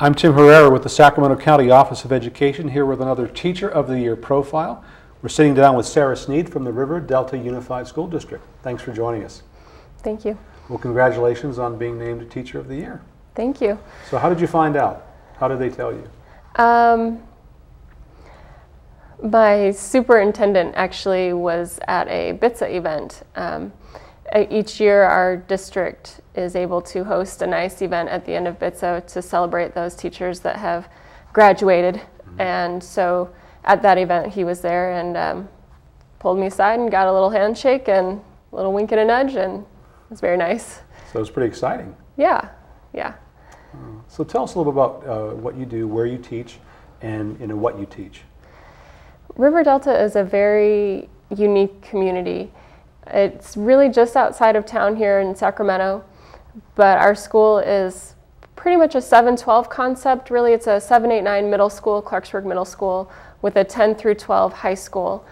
I'm Tim Herrera with the Sacramento County Office of Education, here with another Teacher of the Year profile. We're sitting down with Sarah Sneed from the River Delta Unified School District. Thanks for joining us. Thank you. Well, congratulations on being named Teacher of the Year. Thank you. So how did you find out? How did they tell you? My superintendent actually was at a BITSA event. Each year our district is able to host a nice event at the end of BITSA to celebrate those teachers that have graduated. Mm-hmm. And so at that event he was there and pulled me aside and got a little handshake and a little wink and a nudge, and it was very nice. So it was pretty exciting. Yeah. So tell us a little about what you do, where you teach, and what you teach. River Delta is a very unique community. It's really just outside of town here in Sacramento, but our school is pretty much a 7-12 concept. Really, it's a 7-8-9 middle school, Clarksburg Middle School, with a 10 through 12 high school.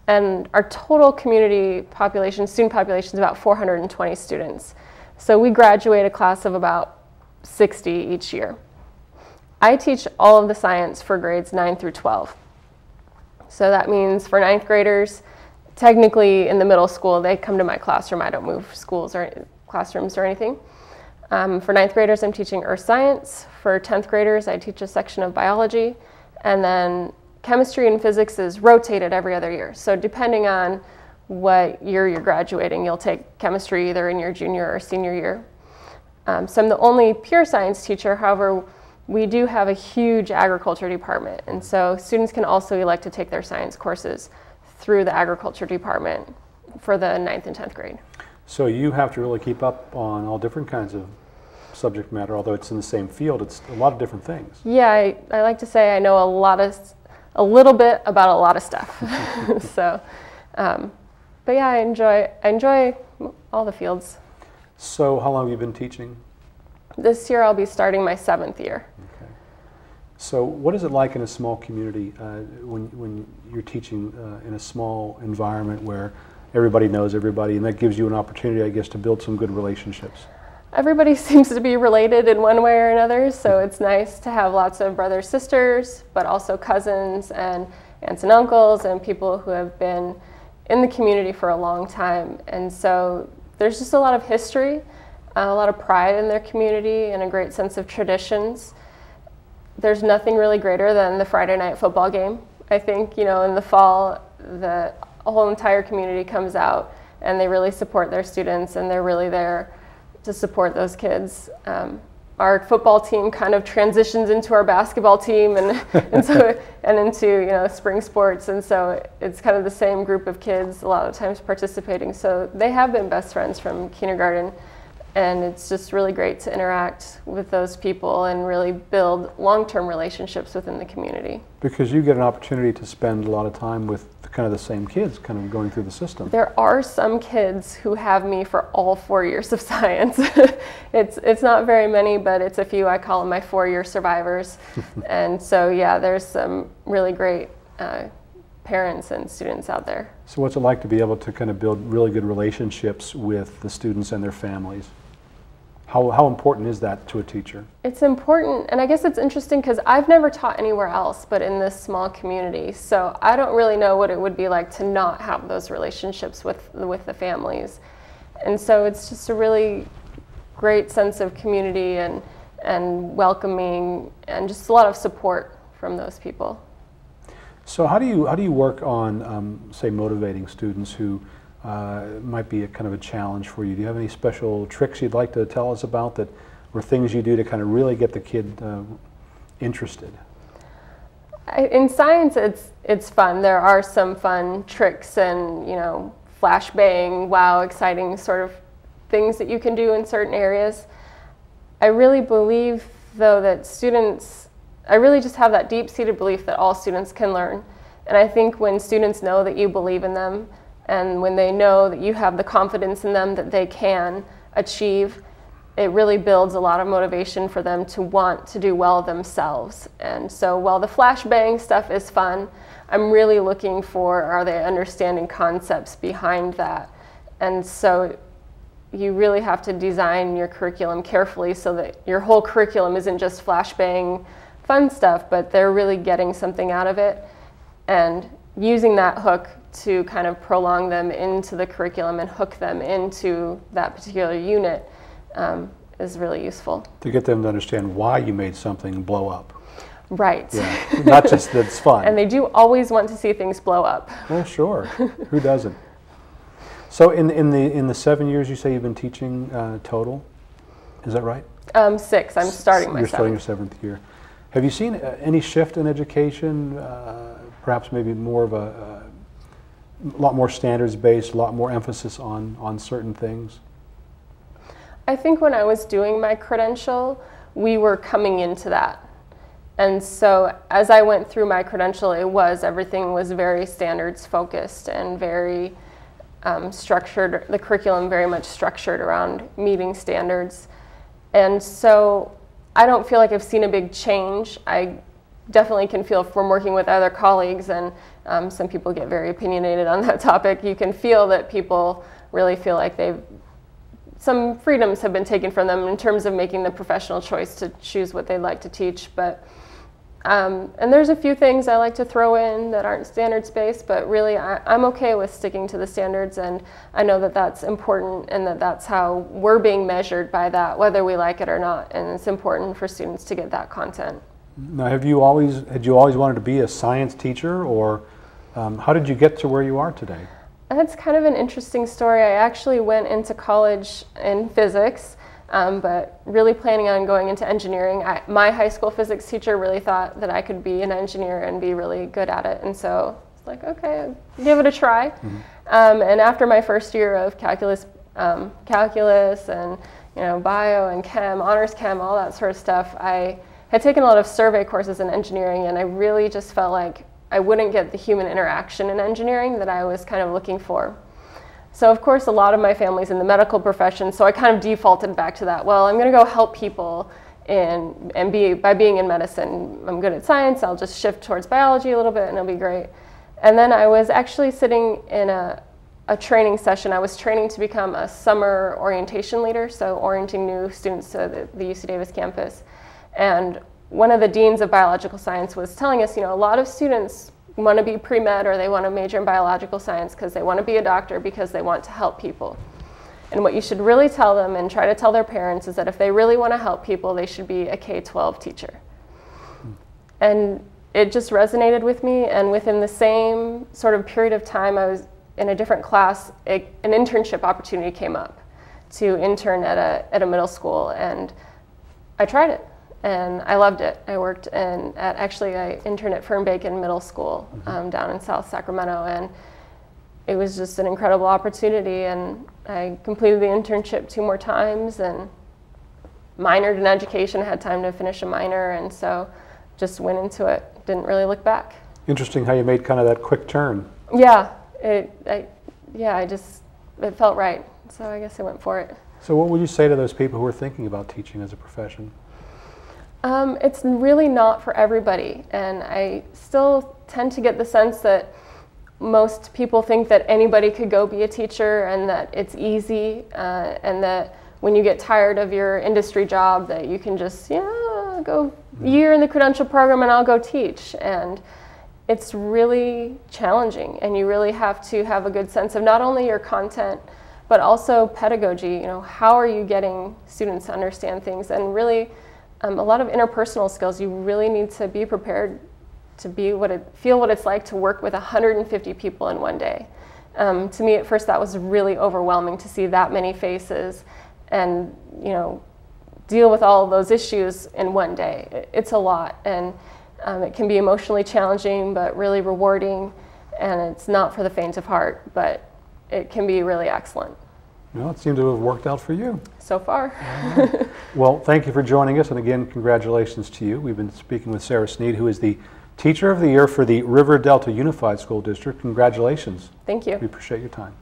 And our total community population, student population, is about 420 students. So we graduate a class of about 60 each year. I teach all of the science for grades 9 through 12. So that means for 9th graders, technically in the middle school, they come to my classroom. I don't move schools or classrooms or anything. For 9th graders, I'm teaching earth science. For 10th graders, I teach a section of biology. And then chemistry and physics is rotated every other year. So depending on what year you're graduating, you'll take chemistry either in your junior or senior year. So I'm the only pure science teacher. However, we do have a huge agriculture department, and so students can also elect to take their science courses through the agriculture department for the 9th and 10th grade. So you have to really keep up on all different kinds of subject matter, although it's in the same field, it's a lot of different things. Yeah, I like to say I know a little bit about a lot of stuff. So, but yeah, I enjoy all the fields. So how long have you been teaching? This year I'll be starting my 7th year. Okay. So what is it like in a small community when you're teaching in a small environment where everybody knows everybody, and that gives you an opportunity, I guess, to build some good relationships? Everybody seems to be related in one way or another, so it's nice to have lots of brothers, sisters, but also cousins and aunts and uncles and people who have been in the community for a long time. And so there's just a lot of history, a lot of pride in their community, and a great sense of traditions. There's nothing really greater than the Friday night football game. I think, in the fall, the whole entire community comes out and they really support their students, and they're really there to support those kids. Our football team kind of transitions into our basketball team and into spring sports, and so it's kind of the same group of kids a lot of times participating. So they have been best friends from kindergarten, and it's just really great to interact with those people and really build long-term relationships within the community. Because you get an opportunity to spend a lot of time with kind of the same kids kind of going through the system. There are some kids who have me for all 4 years of science. It's not very many, but it's a few. I call them my 4-year survivors. And so yeah, there's some really great parents and students out there. So what's it like to be able to kind of build really good relationships with the students and their families? How important is that to a teacher? It's important, and I guess it's interesting because I've never taught anywhere else but in this small community, so I don't really know what it would be like to not have those relationships with the families. And so it's just a really great sense of community and welcoming, and just a lot of support from those people. So how do you work on, say, motivating students who might be a kind of a challenge for you? Do you have any special tricks you'd like to tell us about or things you do to kind of really get the kid interested? In science, it's fun. There are some fun tricks and flashbang, wow, exciting sort of things that you can do in certain areas. I really believe, though, that I really just have that deep-seated belief that all students can learn. And I think when students know that you believe in them, and when they know that you have the confidence in them that they can achieve, it really builds a lot of motivation for them to want to do well themselves. And so while the flashbang stuff is fun, I'm really looking for, are they understanding concepts behind that? And so you really have to design your curriculum carefully so that your whole curriculum isn't just flashbang fun stuff, but they're really getting something out of it and using that hook to kind of prolong them into the curriculum and hook them into that particular unit is really useful. To get them to understand why you made something blow up. Right. Yeah. Not just that it's fun. And they do always want to see things blow up. Well, sure. Who doesn't? So in the 7 years you say you've been teaching total, is that right? 6. I'm starting my You're starting your 7th. 7th year. Have you seen any shift in education? Perhaps maybe more of a lot more standards based, a lot more emphasis on certain things? I think when I was doing my credential, we were coming into that. And so as I went through my credential, everything was very standards focused and very structured, the curriculum very much structured around meeting standards. And so I don't feel like I've seen a big change. I definitely can feel from working with other colleagues, and some people get very opinionated on that topic. You can feel that people really feel like some freedoms have been taken from them in terms of making the professional choice to choose what they'd like to teach. But and there's a few things I like to throw in that aren't standards based, but really I'm okay with sticking to the standards, and I know that that's important and that that's how we're being measured by that, whether we like it or not, and it's important for students to get that content. Now, had you always wanted to be a science teacher, or how did you get to where you are today? That's kind of an interesting story. I actually went into college in physics, but really planning on going into engineering. My high school physics teacher really thought that I could be an engineer and be really good at it, and so it's like, okay, give it a try. Mm-hmm. And after my first year of calculus and bio and chem, honors chem, all that sort of stuff, I had taken a lot of survey courses in engineering, and I really just felt like I wouldn't get the human interaction in engineering that I was kind of looking for. So of course a lot of my family's in the medical profession, so I kind of defaulted back to that. Well, I'm going to go help people by being in medicine. I'm good at science, I'll just shift towards biology a little bit and it'll be great. And then I was actually sitting in a training session. I was training to become a summer orientation leader, so orienting new students to the UC Davis campus. And one of the deans of biological science was telling us, a lot of students want to be pre-med or they want to major in biological science because they want to be a doctor because they want to help people. And what you should really tell them and try to tell their parents is that if they really want to help people, they should be a K-12 teacher. And it just resonated with me, and within the same sort of period of time I was in a different class, an internship opportunity came up to intern at a middle school, and I tried it. And I loved it. I worked I interned at Fernbacon Middle School down in South Sacramento, and it was just an incredible opportunity. And I completed the internship 2 more times and minored in education, had time to finish a minor, and so just went into it, didn't really look back. Interesting how you made kind of that quick turn. Yeah, it felt right, so I guess I went for it. So what would you say to those people who are thinking about teaching as a profession? It's really not for everybody, and I still tend to get the sense that most people think that anybody could go be a teacher and that it's easy, and that when you get tired of your industry job that you can just, go a year in the credential program and I'll go teach. And it's really challenging, and you really have to have a good sense of not only your content but also pedagogy. How are you getting students to understand things, and really a lot of interpersonal skills. You really need to be prepared to feel what it's like to work with 150 people in one day. To me at first that was really overwhelming, to see that many faces and deal with all of those issues in one day. It's a lot, and it can be emotionally challenging but really rewarding, and it's not for the faint of heart, but it can be really excellent. Well, it seemed to have worked out for you. So far. Well, thank you for joining us, and again, congratulations to you. We've been speaking with Sarah Sneed, who is the Teacher of the Year for the River Delta Unified School District. Congratulations. Thank you. We appreciate your time.